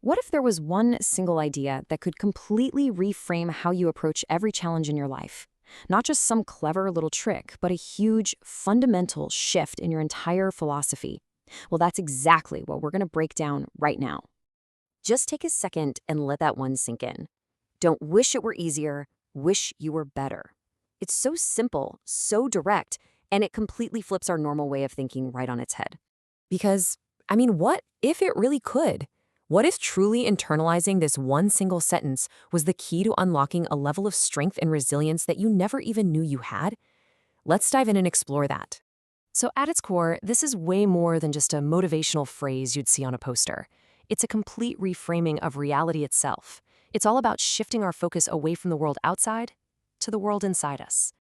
What if there was one single idea that could completely reframe how you approach every challenge in your life? Not just some clever little trick, but a huge, fundamental shift in your entire philosophy. Well, that's exactly what we're going to break down right now. Just take a second and let that one sink in. Don't wish it were easier, wish you were better. It's so simple, so direct, and it completely flips our normal way of thinking right on its head. Because, what if it really could? What if truly internalizing this one single sentence was the key to unlocking a level of strength and resilience that you never even knew you had? Let's dive in and explore that. So at its core, this is way more than just a motivational phrase you'd see on a poster. It's a complete reframing of reality itself. It's all about shifting our focus away from the world outside to the world inside us.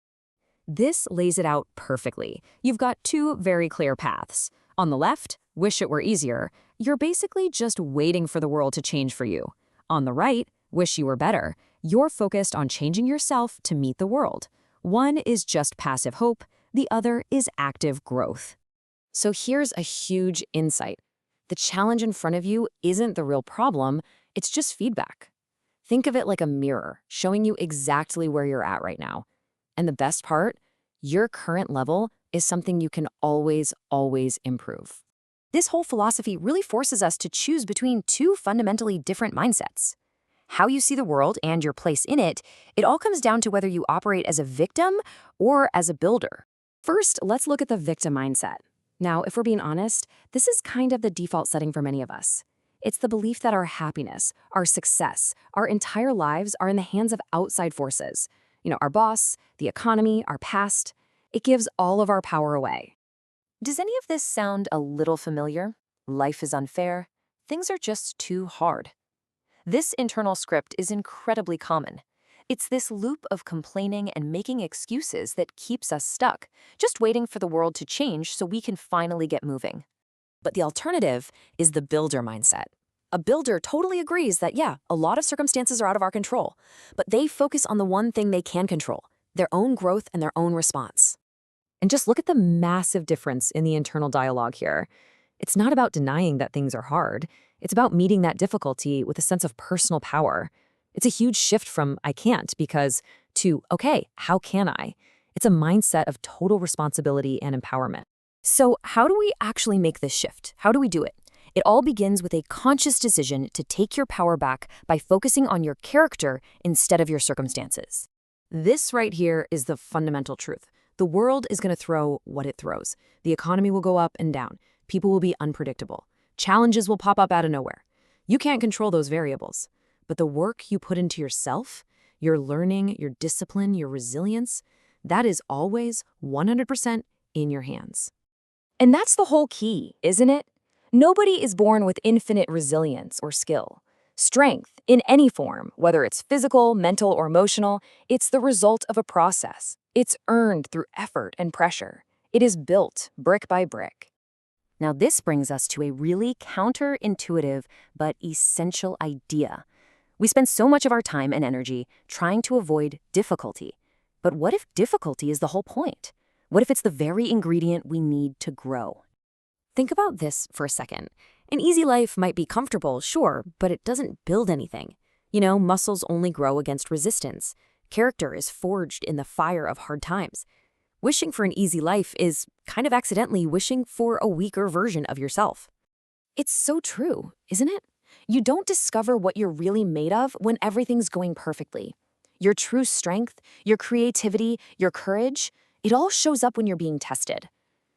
This lays it out perfectly. You've got two very clear paths. On the left, wish it were easier. You're basically just waiting for the world to change for you. On the right, wish you were better. You're focused on changing yourself to meet the world. One is just passive hope, the other is active growth. So here's a huge insight. The challenge in front of you isn't the real problem, it's just feedback. Think of it like a mirror, showing you exactly where you're at right now. And the best part, your current level is something you can always improve. This whole philosophy really forces us to choose between two fundamentally different mindsets. How you see the world and your place in it, it all comes down to whether you operate as a victim or as a builder. First, let's look at the victim mindset. Now, if we're being honest, this is kind of the default setting for many of us. It's the belief that our happiness, our success, our entire lives are in the hands of outside forces. Our boss, the economy, our past. It gives all of our power away. Does any of this sound a little familiar? Life is unfair. Things are just too hard. This internal script is incredibly common. It's this loop of complaining and making excuses that keeps us stuck, just waiting for the world to change so we can finally get moving. But the alternative is the builder mindset. A builder totally agrees that, a lot of circumstances are out of our control, but they focus on the one thing they can control, their own growth and their own response. And just look at the massive difference in the internal dialogue here. It's not about denying that things are hard. It's about meeting that difficulty with a sense of personal power. It's a huge shift from I can't because to, okay, how can I? It's a mindset of total responsibility and empowerment. So how do we actually make this shift? How do we do it? It all begins with a conscious decision to take your power back by focusing on your character instead of your circumstances. This right here is the fundamental truth. The world is going to throw what it throws. The economy will go up and down. People will be unpredictable. Challenges will pop up out of nowhere. You can't control those variables. But the work you put into yourself, your learning, your discipline, your resilience, that is always 100% in your hands. And that's the whole key, isn't it? Nobody is born with infinite resilience or skill. Strength, in any form, whether it's physical, mental, or emotional, it's the result of a process. It's earned through effort and pressure. It is built brick by brick. Now, this brings us to a really counterintuitive but essential idea. We spend so much of our time and energy trying to avoid difficulty. But what if difficulty is the whole point? What if it's the very ingredient we need to grow? Think about this for a second. An easy life might be comfortable, sure, but it doesn't build anything. Muscles only grow against resistance. Character is forged in the fire of hard times. Wishing for an easy life is kind of accidentally wishing for a weaker version of yourself. It's so true, isn't it? You don't discover what you're really made of when everything's going perfectly. Your true strength, your creativity, your courage, it all shows up when you're being tested.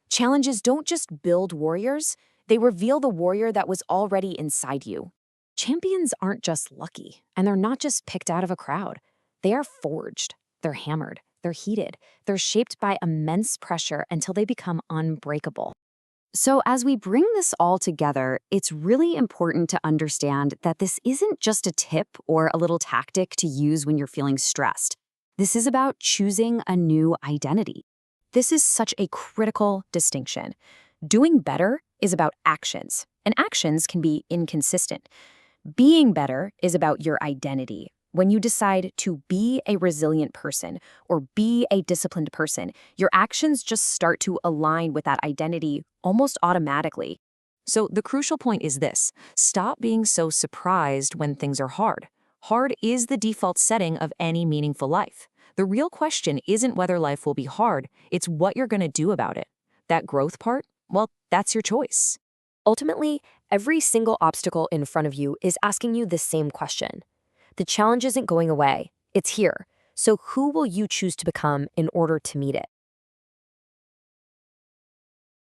Challenges don't just build warriors, they reveal the warrior that was already inside you. Champions aren't just lucky, and they're not just picked out of a crowd. They are forged, they're hammered, they're heated, they're shaped by immense pressure until they become unbreakable. So as we bring this all together, it's really important to understand that this isn't just a tip or a little tactic to use when you're feeling stressed. This is about choosing a new identity. This is such a critical distinction. Doing better is about actions, and actions can be inconsistent. Being better is about your identity. When you decide to be a resilient person or be a disciplined person, your actions just start to align with that identity almost automatically. So the crucial point is this: stop being so surprised when things are hard. Hard is the default setting of any meaningful life. The real question isn't whether life will be hard, it's what you're going to do about it. That growth part, well, that's your choice. Ultimately, every single obstacle in front of you is asking you the same question. The challenge isn't going away, it's here. So who will you choose to become in order to meet it?